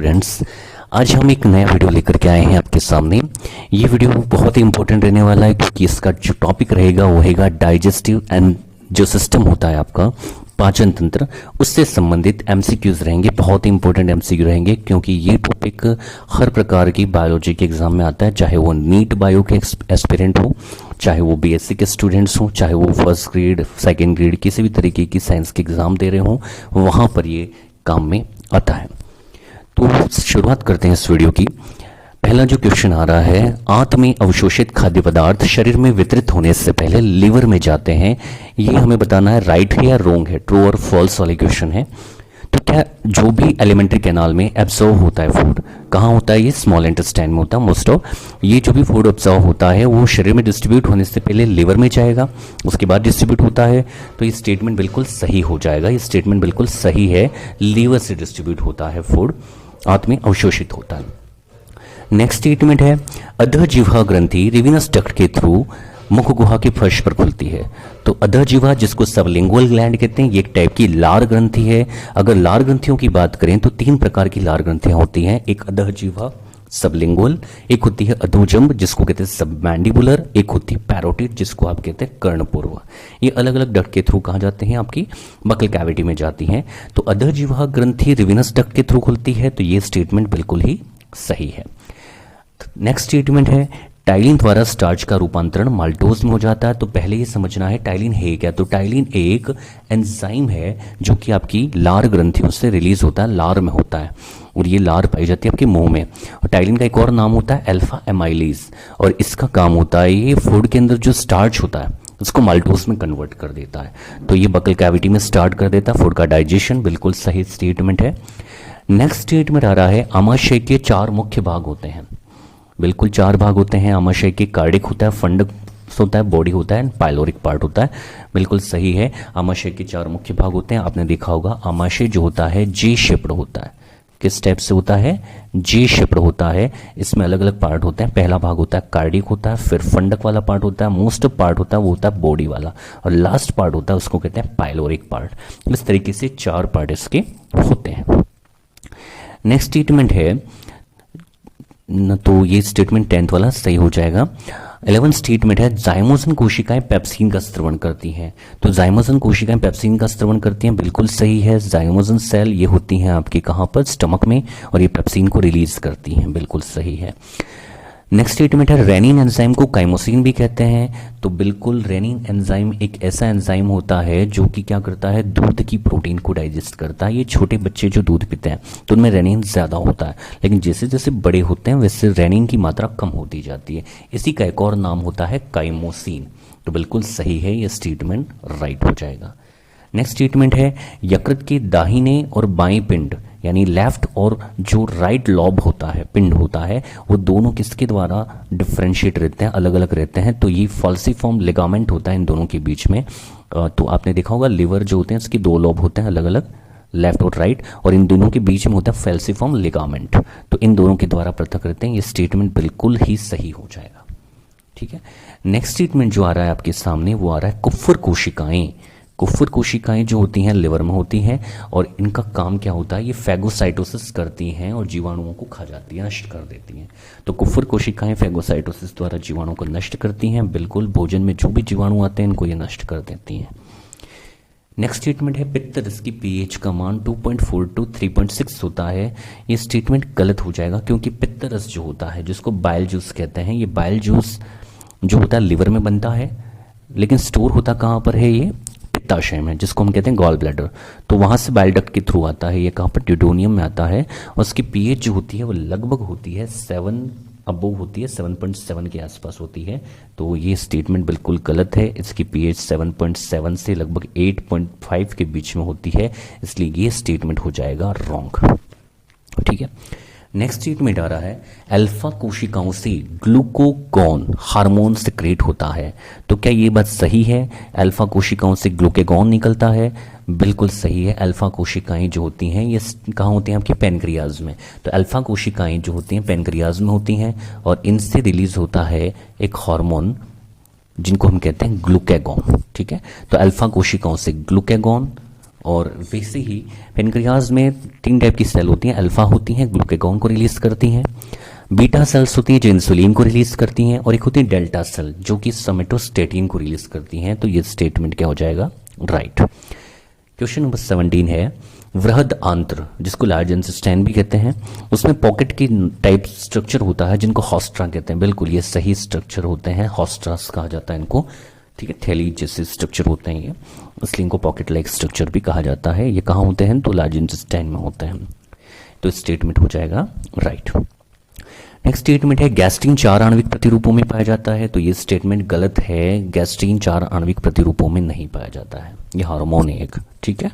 Students, आज हम एक नया वीडियो लेकर के आए हैं आपके सामने। ये वीडियो बहुत ही इंपॉर्टेंट रहने वाला है क्योंकि इसका जो टॉपिक रहेगा वो रहेगा डाइजेस्टिव एंड जो सिस्टम होता है आपका पाचन तंत्र, उससे संबंधित एमसीक्यूज रहेंगे। बहुत ही इंपॉर्टेंट एमसीक्यू रहेंगे क्योंकि ये टॉपिक हर प्रकार की बायोलॉजी के एग्जाम में आता है, चाहे वो नीट बायो के एस्पिरेंट हो, चाहे वो बीएससी के स्टूडेंट्स हो, चाहे वो फर्स्ट ग्रेड सेकेंड ग्रेड किसी भी तरीके की साइंस के एग्जाम दे रहे हो, वहाँ पर ये काम में आता है। तो शुरुआत करते हैं इस वीडियो की। पहला जो क्वेश्चन आ रहा है, आंत में अवशोषित खाद्य पदार्थ शरीर में वितरित होने से पहले लिवर में जाते हैं, ये हमें बताना है राइट है या रॉन्ग है, ट्रू और फॉल्स वाले क्वेश्चन है। तो क्या जो भी एलिमेंट्री कैनाल में एब्जॉर्व होता है फूड, कहाँ होता है? ये स्मॉल इंटेस्टाइन में होता है मोस्ट ऑफ। ये जो भी फूड एब्जॉर्व होता है वो शरीर में डिस्ट्रीब्यूट होने से पहले लिवर में जाएगा, उसके बाद डिस्ट्रीब्यूट होता है। तो ये स्टेटमेंट बिल्कुल सही हो जाएगा, ये स्टेटमेंट बिल्कुल सही है। लीवर से डिस्ट्रीब्यूट होता है फूड, आंत में अवशोषित होता है। नेक्स्ट स्टेटमेंट है, अधजिह्वा ग्रंथि रिविनस डक्ट के थ्रू मुख गुहा के फर्श पर खुलती है। तो अधजिह्वा, जिसको सबलिंगुअल ग्लैंड कहते हैं, ये एक टाइप की लार ग्रंथि है। अगर लार ग्रंथियों की बात करें तो तीन प्रकार की लार ग्रंथियां होती हैं, एक अधजिह्वा सबलिंगुअल, एक होती है अधोजंब जिसको कहते हैं सबमैंडिबुलर, एक होती है पैरोटिड जिसको आप कहते हैं कर्णपूर्व। ये अलग अलग डक्ट के थ्रू कहाँ जाते हैं? आपकी बकल कैविटी में जाती हैं। तो अधजिह्वा ग्रंथि रिविनस डक्ट के थ्रू खुलती है, तो ये स्टेटमेंट बिल्कुल ही सही है। नेक्स्ट स्टेटमेंट है, टाइलिन द्वारा स्टार्च का रूपांतरण माल्टोज में हो जाता है। तो पहले ये समझना है टाइलिन है क्या। तो टाइलिन एक एंजाइम है जो कि आपकी लार ग्रंथियों से रिलीज होता है, लार में होता है, और ये लार पाई जाती है आपके मुंह में। और टाइलिन का एक और नाम होता है अल्फा एमाइलेज, और इसका काम होता है ये फूड के अंदर जो स्टार्च होता है उसको माल्टोज में कन्वर्ट कर देता है। तो ये बकल कैविटी में स्टार्ट कर देता है फूड का डाइजेशन, बिल्कुल सही स्टेटमेंट है। नेक्स्ट स्टेटमेंट आ रहा है, आमाशय के चार मुख्य भाग होते हैं। बिल्कुल चार भाग होते हैं आमाशय के। कार्डिक होता है, फंडस होता है, बॉडी होता है, पाइलोरिक पार्ट होता है। बिल्कुल सही है, आमाशय के चार मुख्य भाग होते हैं। आपने देखा होगा आमाशय जो होता है जे शेप्ड होता है। किस टाइप से होता है? जे शेप्ड होता है। इसमें अलग अलग पार्ट होते हैं। पहला भाग होता है कार्डिक होता है, फिर फंडक वाला पार्ट होता है, मोस्ट पार्ट होता है वो होता है बॉडी वाला, और लास्ट पार्ट होता है उसको कहते हैं पाइलोरिक पार्ट। इस तरीके से चार पार्ट इसके होते हैं। नेक्स्ट स्टेटमेंट है, तो ये स्टेटमेंट 10th वाला सही हो जाएगा। 11th स्टेटमेंट है, जाइमोसन कोशिकाएं पेप्सिन का स्त्रवण करती हैं। तो जाइमोसन कोशिकाएं पेप्सिन का स्त्रवण करती हैं, बिल्कुल सही है। जाइमोसन सेल ये होती हैं आपकी कहाँ पर? स्टमक में, और ये पेप्सिन को रिलीज करती हैं, बिल्कुल सही है। नेक्स्ट स्टेटमेंट है, रेनिन एंजाइम को काइमोसिन भी कहते हैं। तो बिल्कुल रेनिन एंजाइम एक ऐसा एंजाइम होता है जो कि क्या करता है? दूध की प्रोटीन को डाइजेस्ट करता है। ये छोटे बच्चे जो दूध पीते हैं तो उनमें रेनिन ज़्यादा होता है, लेकिन जैसे जैसे बड़े होते हैं वैसे रेनिन की मात्रा कम होती जाती है। इसी का एक और नाम होता है काइमोसिन। तो बिल्कुल सही है, ये स्टेटमेंट राइट हो जाएगा। नेक्स्ट स्टेटमेंट है, यकृत के दाहिने और बाएं पिंड यानी लेफ्ट और जो राइट लॉब होता है, पिंड होता है, वो दोनों किसके द्वारा डिफरेंशिएट रहते हैं, अलग अलग रहते हैं। तो ये फॉल्सिफॉर्म लिगामेंट होता है इन दोनों के बीच में। तो आपने देखा होगा लिवर जो होते हैं इसके दो लॉब होते हैं अलग अलग, लेफ्ट और राइट, और इन दोनों के बीच में होता है फॉल्सिफॉर्म लिगामेंट। तो इन दोनों के द्वारा पृथक रहते हैं। ये स्टेटमेंट बिल्कुल ही सही हो जाएगा, ठीक है। नेक्स्ट स्टेटमेंट जो आ रहा है आपके सामने वो आ रहा है, कुफ्फर कोशिकाएं। कुफ्फर कोशिकाएं जो होती हैं लिवर में होती हैं, और इनका काम क्या होता है? ये फैगोसाइटोसिस करती हैं और जीवाणुओं को खा जाती हैं, नष्ट कर देती हैं। तो कुफ्फर कोशिकाएं फैगोसाइटोसिस द्वारा जीवाणुओं को नष्ट करती हैं। बिल्कुल भोजन में जो भी जीवाणु आते हैं इनको ये नष्ट कर देती हैं। नेक्स्ट स्टेटमेंट है, पित्तरस की पीएच का मान 2.4 to 3.6 होता है। ये स्टेटमेंट गलत हो जाएगा क्योंकि पित्तरस जो होता है जिसको बाइल जूस कहते हैं, ये बाइल जूस जो होता है लिवर में बनता है, लेकिन स्टोर होता कहाँ पर है? ये पित्ताशय में, जिसको हम कहते हैं गॉल ब्लैडर। तो वहाँ से बाइल डक्ट के थ्रू आता है, ये कहाँ पर? ड्यूटोनियम में आता है, और उसकी पीएच जो होती है वो लगभग होती है 7 अबव होती है, 7.7 के आसपास होती है। तो ये स्टेटमेंट बिल्कुल गलत है। इसकी पीएच 7.7 से लगभग 8.5 के बीच में होती है, इसलिए ये स्टेटमेंट हो जाएगा रॉन्ग, ठीक है। नेक्स्ट स्टेटमेंट आ रहा है, अल्फा कोशिकाओं से ग्लूकोगॉन हार्मोन सिक्रेट होता है। तो क्या ये बात सही है? अल्फा कोशिकाओं से ग्लूकेगॉन निकलता है, बिल्कुल सही है। अल्फा कोशिकाएं जो होती हैं ये कहाँ होती हैं? आपके पेनक्रियाज में। तो अल्फा कोशिकाएं जो होती हैं पेनक्रियाज में होती हैं, और इनसे रिलीज होता है एक हार्मोन जिनको हम कहते हैं ग्लूकेगॉन, ठीक है। तो अल्फा कोशिकाओं से ग्लूकेगॉन और वैसे ही पेनक्रियाज में 3 टाइप की सेल होती हैं, अल्फा होती हैं, ग्लूकागॉन को रिलीज करती हैं, बीटा सेल्स होती हैं जो इंसुलिन को रिलीज करती हैं, और एक होती है डेल्टा सेल जो कि सोमेटोस्टेटिन को रिलीज करती हैं। तो ये स्टेटमेंट क्या हो जाएगा? राइट। क्वेश्चन नंबर 17 है, वृहद आंत्र जिसको लार्ज इंटेस्टाइन भी कहते हैं, उसमें पॉकेट की टाइप स्ट्रक्चर होता है जिनको हॉस्ट्रा कहते हैं। बिल्कुल ये सही स्ट्रक्चर होते हैं, हॉस्ट्रास कहा जाता है इनको, ठीक है, थैली जैसे स्ट्रक्चर होते हैं ये, इसलिए इनको पॉकेट लाइक स्ट्रक्चर भी कहा जाता है। ये कहाँ होते हैं? तो लार्ज इंटेस्टाइन में होते हैं। तो स्टेटमेंट हो जाएगा राइट। नेक्स्ट स्टेटमेंट है, गैस्ट्रीन 4 आणविक प्रतिरूपों में पाया जाता है। तो ये स्टेटमेंट गलत है, गैस्ट्रीन 4 आणविक प्रतिरूपों में नहीं पाया जाता है, ये हार्मोन है एक, ठीक है।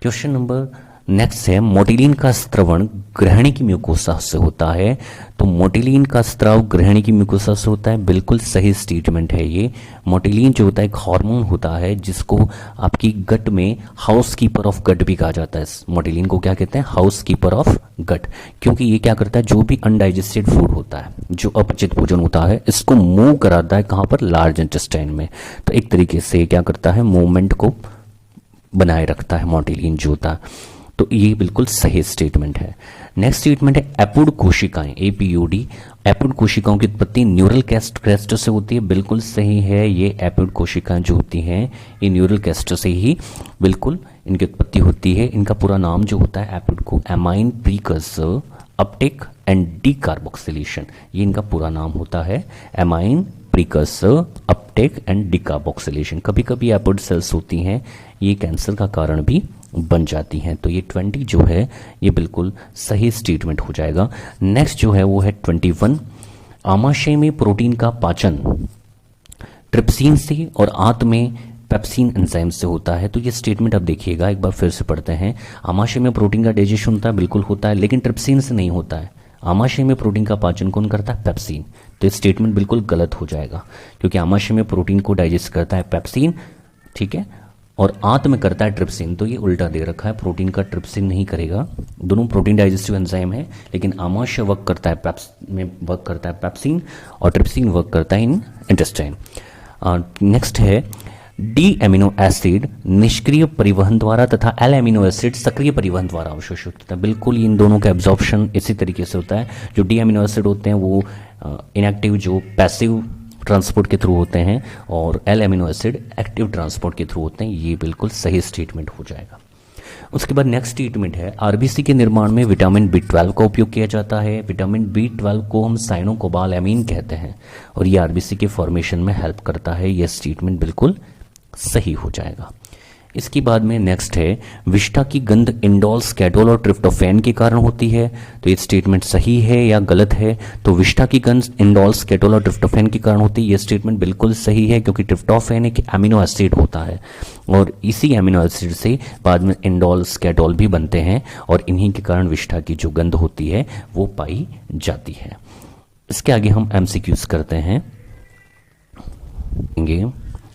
क्वेश्चन नंबर नेक्स्ट है, मोटिलिन का स्त्रवण ग्रहणी की म्यूकोसा से होता है। तो मोटिलिन का स्त्राव ग्रहणी की म्यूकोसा से होता है, बिल्कुल सही स्टेटमेंट है ये। मोटिलिन जो होता है एक हार्मोन होता है जिसको आपकी गट में हाउस कीपर ऑफ गट भी कहा जाता है। मोटिलिन को क्या कहते हैं? हाउस कीपर ऑफ गट, क्योंकि ये क्या करता है, जो भी अनडाइजेस्टेड फूड होता है, जो अपचित भोजन होता है, इसको मूव कराता है कहाँ पर? लार्ज इंटेस्टाइन में। तो एक तरीके से क्या करता है? मूवमेंट को बनाए रखता है मोटिलिन जो होता है। तो ये बिल्कुल सही स्टेटमेंट है। नेक्स्ट स्टेटमेंट है, एपुड कोशिकाएं, एपीयूडी, एपुड कोशिकाओं की उत्पत्ति न्यूरल कैस्टर से होती है। बिल्कुल सही है, ये एपुड कोशिकाएं जो होती हैं ये न्यूरल कैस्टर से ही बिल्कुल इनकी उत्पत्ति होती है। इनका पूरा नाम जो होता है एपुड को amine precursor Uptake and decarboxylation, ये इनका पूरा नाम होता है, amine precursor Uptake and decarboxylation. कभी कभी एपुड सेल्स होती हैं ये कैंसर का कारण भी बन जाती हैं। तो ये 20 जो है ये बिल्कुल सही स्टेटमेंट हो जाएगा। नेक्स्ट जो है वो है 21, आमाशय में प्रोटीन का पाचन ट्रिप्सिन से और आंत में पेप्सिन एंजाइम से होता है। तो ये स्टेटमेंट अब देखिएगा, एक बार फिर से पढ़ते हैं। आमाशय में प्रोटीन का डाइजेशन होता है, बिल्कुल होता है, लेकिन ट्रिप्सिन से नहीं होता है। आमाशय में प्रोटीन का पाचन कौन करता है? पेप्सिन। तो ये स्टेटमेंट बिल्कुल गलत हो जाएगा, क्योंकि आमाशय में प्रोटीन को डाइजेस्ट करता है पेप्सिन, ठीक है, और आंत में करता है ट्रिप्सिन। तो ये उल्टा दे रखा है, प्रोटीन का ट्रिप्सिन नहीं करेगा। दोनों प्रोटीन डाइजेस्टिव एंजाइम है, लेकिन आमाशय वर्क करता है में वर्क करता है पेप्सिन, और ट्रिप्सिन वर्क करता है इन इंटेस्टाइन। नेक्स्ट है, डी एमिनो एसिड निष्क्रिय परिवहन द्वारा तथा एल एमिनो एसिड सक्रिय परिवहन द्वारा अवशोषित होता है। बिल्कुल इन दोनों का एब्जॉर्प्शन इसी तरीके से होता है। जो डी एमिनो एसिड होते हैं वो इनएक्टिव जो पैसिव ट्रांसपोर्ट के थ्रू होते हैं, और L amino acid active transport के थ्रू होते हैं। ये बिल्कुल सही स्टेटमेंट हो जाएगा। उसके बाद नेक्स्ट स्टेटमेंट है, आरबीसी के निर्माण में विटामिन B12 का उपयोग किया जाता है। विटामिन B12 को हम साइनोकोबालामीन कहते हैं, और ये आरबीसी के फॉर्मेशन में हेल्प करता है। यह स्टेटमेंट बिल्कुल सही हो जाएगा। इसके बाद में नेक्स्ट है, विष्ठा की गंध इंडोल, स्कैडोल और ट्रिप्टोफैन के कारण होती है। तो ये स्टेटमेंट सही है या गलत है? तो विष्ठा की गंध इंडोल, स्कैडोल और ट्रिप्टोफैन के कारण होती है। ये स्टेटमेंट बिल्कुल सही है, क्योंकि ट्रिप्टोफैन एक एमिनो एसिड होता है, और इसी एमिनो एसिड से बाद में इंडोल, स्कैडोल भी बनते हैं, और इन्हीं के कारण विष्ठा की जो गंध होती है वो पाई जाती है। इसके आगे हम एमसीक्यूज करते हैं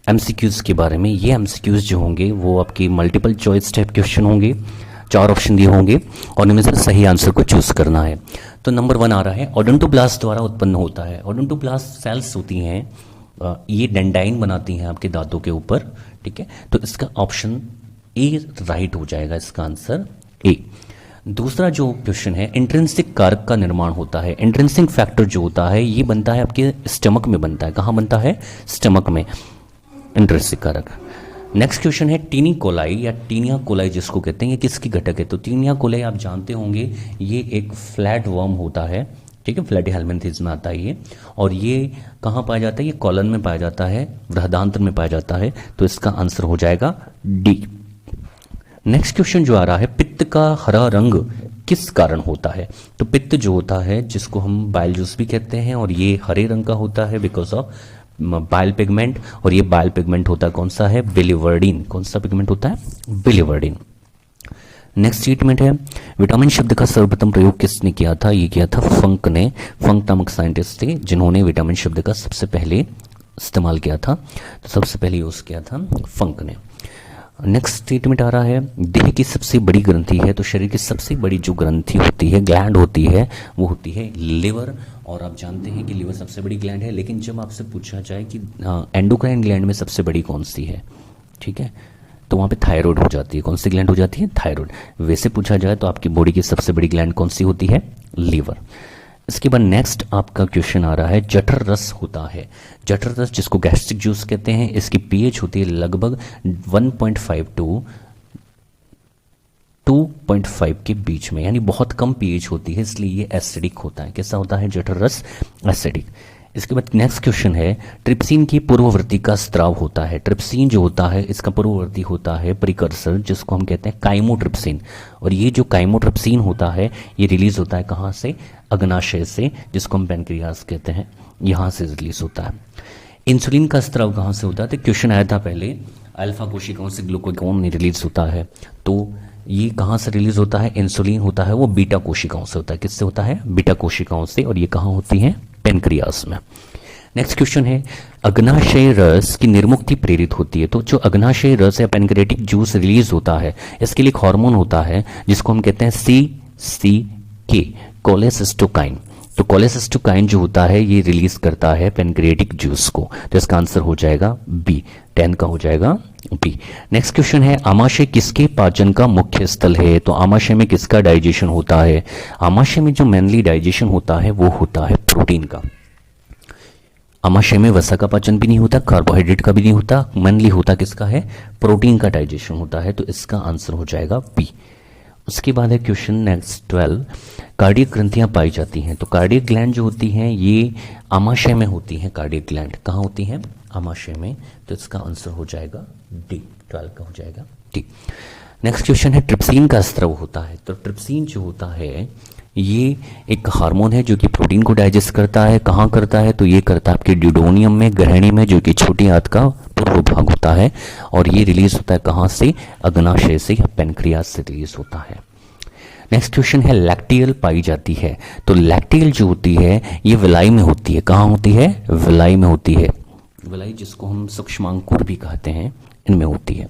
एमसीक्यूज के बारे में। ये एमसीक्यूज जो होंगे वो आपकी मल्टीपल चॉइस टाइप क्वेश्चन होंगे, 4 ऑप्शन दिए होंगे, और इनमें से सही आंसर को चूज करना है। तो नंबर 1 आ रहा है, ओडोंटोब्लास्ट द्वारा उत्पन्न होता है। ओडोंटोब्लास्ट सेल्स होती हैं, ये डेंडाइन बनाती हैं आपके दांतों के ऊपर, ठीक है। तो इसका ऑप्शन ए राइट हो जाएगा, इसका आंसर ए। दूसरा जो क्वेश्चन है, इंट्रिंसिक कारक का निर्माण होता है। इंट्रिंसिक फैक्टर जो होता है ये बनता है आपके स्टमक में बनता है। कहाँ बनता है? स्टमक में, इंट्रिंसिक कारक। नेक्स्ट क्वेश्चन है, टीनी कोलाई या टीनिया कोलाई जिसको कहते हैं, ये किसकी घटक है? तो टीनिया कोलाई आप जानते होंगे, ये एक फ्लैट वर्म होता है, ठीक है, फ्लैटी हेलमिंथिस में आता है ये, और ये कहाँ पाया जाता है? ये कॉलन में पाया जाता है, बृहदांत्र में पाया जाता है। तो इसका आंसर हो जाएगा डी। नेक्स्ट क्वेश्चन जो आ रहा है, पित्त का हरा रंग किस कारण होता है? तो पित्त जो होता है जिसको हम बाइल जूस भी कहते हैं, और ये हरे रंग का होता है बिकॉज ऑफ बाइल पिगमेंट, और ये बाइल पिगमेंट होता है कौन सा है? बिलिवर्डिन। कौन सा पिगमेंट होता है? बिलिवर्डिन। नेक्स्ट स्टेटमेंट है, विटामिन शब्द का सर्वप्रथम प्रयोग किसने किया था? ये किया था फंक ने। फंक नामक साइंटिस्ट थे जिन्होंने विटामिन शब्द का सबसे पहले इस्तेमाल किया था। तो सबसे पहले यूज किया था फंक ने। नेक्स्ट स्टेटमेंट आ रहा है, देह की सबसे बड़ी ग्रंथि है। तो शरीर की सबसे बड़ी जो ग्रंथि होती है, ग्लैंड होती है, वो होती है लिवर। और आप जानते हैं कि लिवर सबसे बड़ी ग्लैंड है, लेकिन जब आपसे पूछा जाए कि एंडोक्राइन ग्लैंड में सबसे बड़ी कौन सी है, ठीक है, तो वहाँ पे थायराइड हो जाती है। कौन सी ग्लैंड हो जाती है? थायराइड। वैसे पूछा जाए तो आपकी बॉडी की सबसे बड़ी ग्लैंड कौन सी होती है? लीवर। इसके बाद नेक्स्ट आपका क्वेश्चन आ रहा है, जठर रस होता है। जठर रस जिसको गैस्ट्रिक जूस कहते हैं, इसकी पीएच होती है लगभग 1.5 टू 2.5 के बीच में, यानी बहुत कम पीएच होती है, इसलिए ये एसिडिक होता है। कैसा होता है जठर रस? एसिडिक। इसके बाद नेक्स्ट क्वेश्चन है, ट्रिप्सिन की पूर्ववर्ती का स्त्राव होता है। ट्रिप्सिन जो होता है इसका पूर्ववर्ती होता है प्रिकर्सर, जिसको हम कहते हैं काइमोट्रिप्सिन। और ये जो काइमोट्रिप्सिन होता है ये रिलीज होता है कहाँ से? अग्नाशय से, जिसको हम पेनक्रियास कहते हैं, यहाँ से रिलीज होता है। इंसुलिन का स्त्राव कहाँ से होता है? तो क्वेश्चन आया था पहले, अल्फा कोशिकाओं से ग्लूकागॉन रिलीज होता है, तो ये कहाँ से रिलीज होता है? इंसुलिन होता है वो बीटा कोशिकाओं से होता है। किससे होता है? बीटा कोशिकाओं से। और ये कहाँ होती है? पेनक्रियास में। नेक्स्ट क्वेश्चन है, अग्नाशय रस की निर्मुक्ति प्रेरित होती है। तो जो अग्नाशय रस या पेनक्रेटिक जूस रिलीज होता है, इसके लिए एक हार्मोन होता है जिसको हम कहते हैं CCK, कोलेसिस्टोकाइन। तो कोलेसिस्टोकाइन जो होता है ये रिलीज करता है पेनक्रेटिक जूस को। तो इसका आंसर हो जाएगा बी, 10 का हो जाएगा बी। नेक्स्ट क्वेश्चन है, आमाशय किसके पाचन का मुख्य स्थल है? तो आमाशय में किसका डाइजेशन होता है? आमाशय में जो मेनली डाइजेशन होता है वो होता है प्रोटीन का। आमाशय में वसा का पाचन भी नहीं होता, कार्बोहाइड्रेट का भी नहीं होता, मेनली होता किसका है? प्रोटीन का डाइजेशन होता है। तो इसका आंसर हो जाएगा बी। उसके बाद है क्वेश्चन नेक्स्ट 12, कार्डियक ग्रंथियां पाई जाती हैं। तो कार्डियक ग्लैंड जो होती हैं ये आमाशय में होती हैं। कार्डियक ग्लैंड कहाँ होती हैं? आमाशय में। तो इसका आंसर हो जाएगा डी, 12 का हो जाएगा डी। नेक्स्ट क्वेश्चन है, ट्रिप्सिन का स्राव होता है। तो ट्रिप्सिन जो होता है ये एक हार्मोन है जो कि प्रोटीन को डाइजेस्ट करता है। कहाँ करता है? तो ये करता है आपके ड्यूडोनियम में, ग्रहणी में, जो कि छोटी आंत का पूर्व भाग होता है। और ये रिलीज होता है कहाँ से? अग्नाशय से या पेनक्रियास से रिलीज होता है। नेक्स्ट क्वेश्चन है, लैक्टियल पाई जाती है। तो लैक्टियल जो होती है ये विलाई में होती है। कहाँ होती है? विलाई में होती है। विलाई जिसको हम सूक्ष्मांकुर भी कहते हैं, इनमें होती है।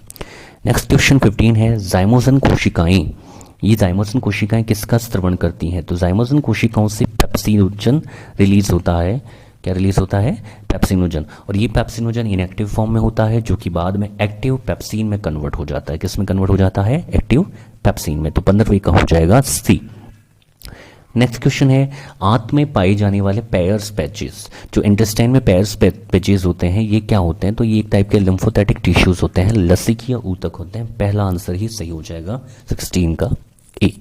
नेक्स्ट क्वेश्चन 15 है, जाइमोसन कोशिकाएं। ये जाइमोसन कोशिकाएं किसका स्रवण करती हैं? तो जाइमोसन कोशिकाओं से पेप्सिनोजन रिलीज होता है। क्या रिलीज होता है? पेप्सिनोजन। और ये पेप्सिनोजन इनएक्टिव फॉर्म में होता है जो कि बाद में एक्टिव पेप्सिन में कन्वर्ट हो जाता है। किस में कन्वर्ट हो जाता है? एक्टिव पेप्सिन में। तो 15वीं का हो जाएगा सी। नेक्स्ट क्वेश्चन है, आंत में पाए जाने वाले पेयर्स पैचेस। जो इंटेस्टाइन में पेयर्स पैचेस होते हैं ये क्या होते हैं? तो ये एक टाइप के लिम्फोथेटिक टिश्यूज होते हैं, लसिक या ऊतक होते हैं। पहला आंसर ही सही हो जाएगा 16 का ए।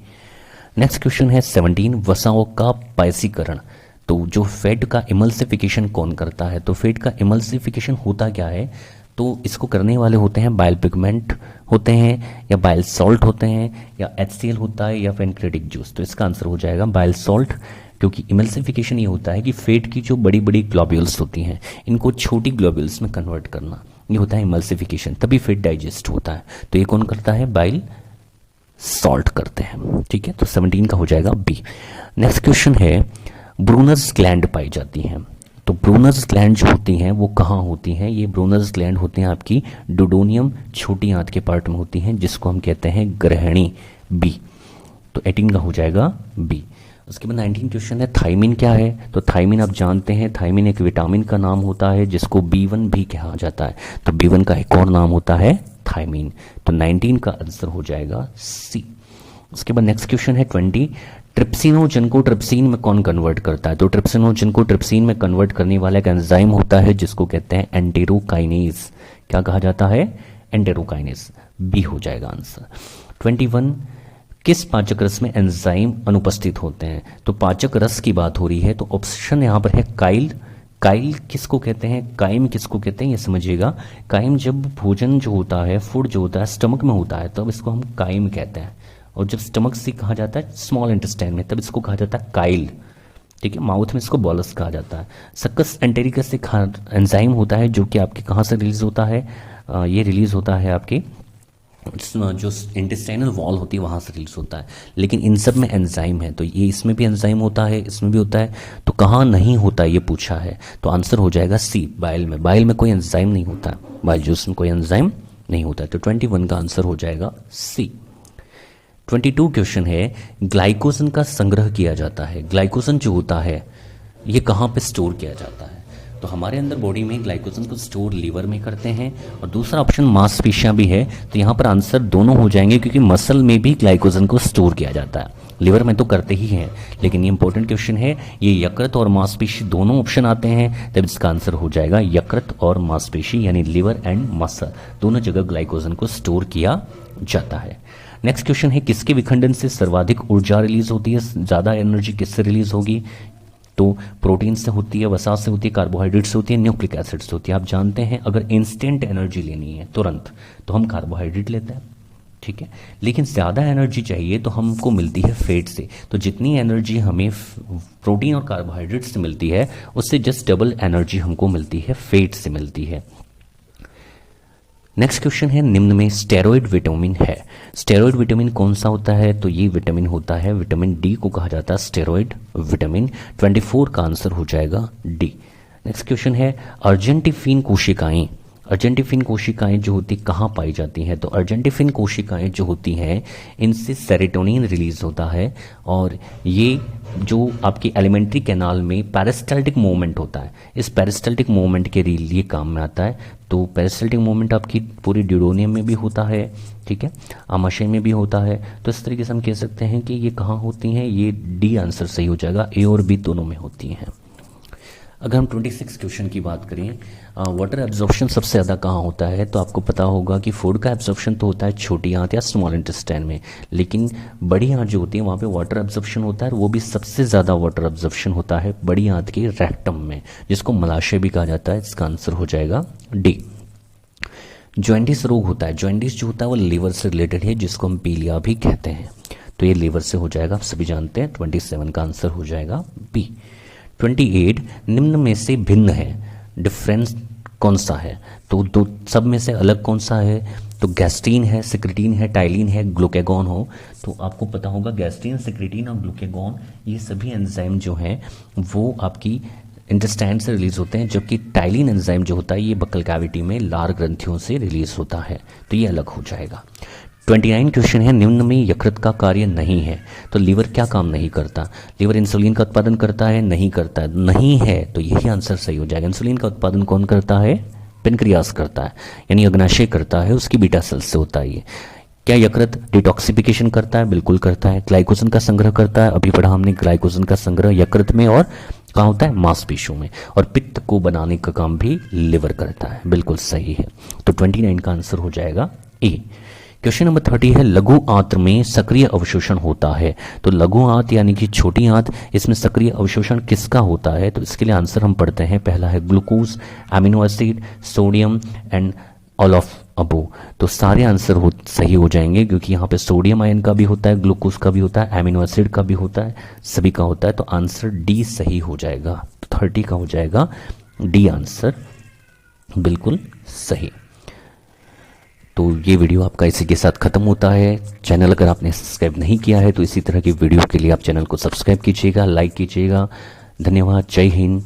नेक्स्ट क्वेश्चन है 17, वसाओं का पायसीकरण। तो जो फैट का इमल्सिफिकेशन कौन करता है? तो फैट का इमल्सिफिकेशन होता क्या है? तो इसको करने वाले होते हैं बाइल पिगमेंट होते हैं, या बाइल सॉल्ट होते हैं, या HCl होता है, या पेनक्रेटिक जूस। तो इसका आंसर हो जाएगा बाइल सॉल्ट, क्योंकि इमल्सिफिकेशन ये होता है कि फैट की जो बड़ी बड़ी ग्लोब्यूल्स होती हैं इनको छोटी ग्लोब्यूल्स में कन्वर्ट करना, ये होता है इमल्सिफिकेशन। तभी फैट डाइजेस्ट होता है। तो ये कौन करता है? बाइल सॉल्ट करते हैं। ठीक है, तो 17 का हो जाएगा बी। नेक्स्ट क्वेश्चन है, ब्रूनर्स ग्लैंड पाई जाती हैं। तो ब्रूनर्स ग्लैंड जो होती हैं वो कहाँ होती हैं? ये ब्रूनर्स ग्लैंड होते हैं आपकी डोडोनियम छोटी आंत के पार्ट में होती हैं, जिसको हम कहते हैं ग्रहणी, बी। तो 18 का हो जाएगा बी। उसके बाद 19 क्वेश्चन है, थायमिन क्या है? तो थायमिन आप जानते हैं, थायमिन एक विटामिन का नाम होता है जिसको B1 भी कहा जाता है। तो B1 का एक और नाम होता है थायमिन। तो 19 का आंसर हो जाएगा सी। उसके बाद नेक्स्ट क्वेश्चन है 20, ट्रिप्सिनोजन को ट्रिप्सिन में कौन कन्वर्ट करता है? तो ट्रिप्सिनोजन को ट्रिप्सिन में कन्वर्ट करने वाला एक एंजाइम होता है जिसको कहते हैं एंटेरोकाइनेज। क्या कहा जाता है? एंटेरोकाइनेज, बी हो जाएगा आंसर। 21, किस पाचक रस में एंजाइम अनुपस्थित होते हैं? तो पाचक रस की बात हो रही है, तो ऑप्शन यहां पर है काइल। काइल किसको कहते हैं? काइम किसको कहते हैं ये समझिएगा। काइम जब भोजन जो होता है, फूड जो होता है स्टमक में होता है, तब इसको हम काइम कहते हैं। और जब स्टमक से कहा जाता है स्मॉल इंटेस्टाइन में, तब इसको कहा जाता है काइल। ठीक है, माउथ में इसको बॉलस कहा जाता है। सक्कस एंटेरिकस एक एंजाइम होता है जो कि आपके कहाँ से रिलीज होता है? ये रिलीज होता है आपके जो इंटेस्टाइनल वॉल होती है वहाँ से रिलीज होता है। लेकिन इन सब में एंजाइम है, तो ये इसमें भी एंजाइम होता है, इसमें भी होता है। तो कहाँ नहीं होता ये पूछा है, तो आंसर हो जाएगा सी, बाइल में। बाइल में कोई एंजाइम नहीं होता, बाइल जूस में कोई एंजाइम नहीं होता। तो 21 का आंसर हो जाएगा सी। 22 क्वेश्चन है, ग्लाइकोजन का संग्रह किया जाता है। ग्लाइकोजन जो होता है ये कहाँ पे स्टोर किया जाता है? तो हमारे अंदर बॉडी में ग्लाइकोजन को स्टोर लीवर में करते हैं, और दूसरा ऑप्शन मांसपेशियां भी है। तो यहाँ पर आंसर दोनों हो जाएंगे, क्योंकि मसल में भी ग्लाइकोजन को स्टोर किया जाता है, लिवर में तो करते ही हैं। लेकिन ये इंपॉर्टेंट क्वेश्चन है, ये यकृत और मांसपेशी दोनों ऑप्शन आते हैं, तब इसका आंसर हो जाएगा यकृत और मांसपेशी, यानी लिवर एंड मसल दोनों जगह ग्लाइकोजन को स्टोर किया जाता है। नेक्स्ट क्वेश्चन है, किसके विखंडन से सर्वाधिक ऊर्जा रिलीज होती है, ज़्यादा एनर्जी किससे रिलीज होगी? तो प्रोटीन से होती है, वसा से होती है, कार्बोहाइड्रेट से होती है, न्यूक्लिक एसिड से होती है। आप जानते हैं अगर इंस्टेंट एनर्जी लेनी है तुरंत, तो हम कार्बोहाइड्रेट लेते हैं, ठीक है। लेकिन ज़्यादा एनर्जी चाहिए तो हमको मिलती है फैट से। तो जितनी एनर्जी हमें प्रोटीन और कार्बोहाइड्रेट से मिलती है, उससे जस्ट डबल एनर्जी हमको मिलती है फैट से मिलती है। नेक्स्ट क्वेश्चन है, निम्न में स्टेरॉइड विटामिन है, स्टेरॉइड विटामिन कौन सा होता है? तो ये विटामिन होता है, विटामिन डी को कहा जाता है स्टेरॉइड विटामिन। 24 का आंसर हो जाएगा डी। नेक्स्ट क्वेश्चन है, अर्जेंटिफिन कोशिकाएं, अर्जेंटिफिन कोशिकाएं जो होती कहाँ पाई जाती हैं? तो अर्जेंटिफिन कोशिकाएं जो होती हैं, इनसे सेरोटोनिन रिलीज होता है, और ये जो आपकी एलिमेंट्री कैनाल में पेरिस्टल्टिक मूवमेंट होता है, इस पेरिस्टल्टिक मूवमेंट के लिए काम में आता है। तो पेरिस्टल्टिक मूवमेंट आपकी पूरी ड्यूरोनियम में भी होता है, ठीक है, आमाशय में भी होता है। तो इस तरीके से हम कह सकते हैं कि ये कहाँ होती हैं, ये डी आंसर सही हो जाएगा, ए और बी दोनों में होती हैं। अगर हम 26 क्वेश्चन की बात करें, वाटर एब्जॉर्प्शन सबसे ज़्यादा कहाँ होता है? तो आपको पता होगा कि फूड का एब्जॉर्प्शन तो होता है छोटी आंत या स्मॉल इंटेस्टाइन में, लेकिन बड़ी आंत जो होती है वहाँ पे वाटर एब्जॉर्प्शन होता है, वो भी सबसे ज़्यादा वाटर एब्जॉर्प्शन होता है बड़ी आंत के रेक्टम में, जिसको मलाशय भी कहा जाता है। इसका आंसर हो जाएगा डी। जॉइंटिस रोग होता है, जॉइंटिस जो होता है वो लीवर से रिलेटेड है, जिसको हम पीलिया भी कहते हैं। तो ये लीवर से हो जाएगा, आप सभी जानते हैं। 27 का आंसर हो जाएगा बी। 28, निम्न में से भिन्न है, डिफरेंस कौन सा है? तो दो सब में से अलग कौन सा है? तो गैस्ट्रीन है, सिक्रेटिन है, टाइलिन है, ग्लूकेगॉन हो। तो आपको पता होगा गैस्ट्रीन, सिक्रेटिन और ग्लूकेगॉन ये सभी एंजाइम जो हैं वो आपकी इंटेस्टाइन से रिलीज होते हैं, जबकि टाइलिन एंजाइम जो होता है ये बक्कल कैविटी में लार ग्रंथियों से रिलीज होता है। तो ये अलग हो जाएगा। 29 क्वेश्चन है, निम्न में यकृत का कार्य नहीं है। तो लीवर क्या काम नहीं करता? लीवर इंसुलिन का उत्पादन करता है, नहीं करता है? नहीं है, तो यही आंसर सही हो जाएगा। इंसुलिन का उत्पादन कौन करता है? पेनक्रियास करता है, यानी अग्नाशय करता है, उसकी बीटा सेल्स से होता है ये। क्या यकृत डिटॉक्सिफिकेशन करता है? बिल्कुल करता है। ग्लाइकोजन का संग्रह करता है, अभी पढ़ा हमने ग्लाइकोजन का संग्रह यकृत में और कहाँ होता है? मांसपेशियों में। और पित्त को बनाने का काम भी लिवर करता है, बिल्कुल सही है। तो 29 का आंसर हो जाएगा ए। क्वेश्चन नंबर 30 है, लघु आंत्र में सक्रिय अवशोषण होता है। तो लघु आंत यानी कि छोटी आंत, इसमें सक्रिय अवशोषण किसका होता है? तो इसके लिए आंसर हम पढ़ते हैं। पहला है glucose, amino acid, sodium and all of अबो। तो सारे आंसर सही हो जाएंगे, क्योंकि यहाँ पे सोडियम आयन का भी होता है, ग्लूकोज का भी होता है, एमिनो एसिड का भी होता है, सभी का होता है। तो आंसर डी सही हो जाएगा। तो 30 का हो जाएगा डी आंसर, बिल्कुल सही। तो ये वीडियो आपका इसी के साथ खत्म होता है। चैनल अगर आपने सब्सक्राइब नहीं किया है तो इसी तरह की वीडियो के लिए आप चैनल को सब्सक्राइब कीजिएगा, लाइक कीजिएगा। धन्यवाद। जय हिंद,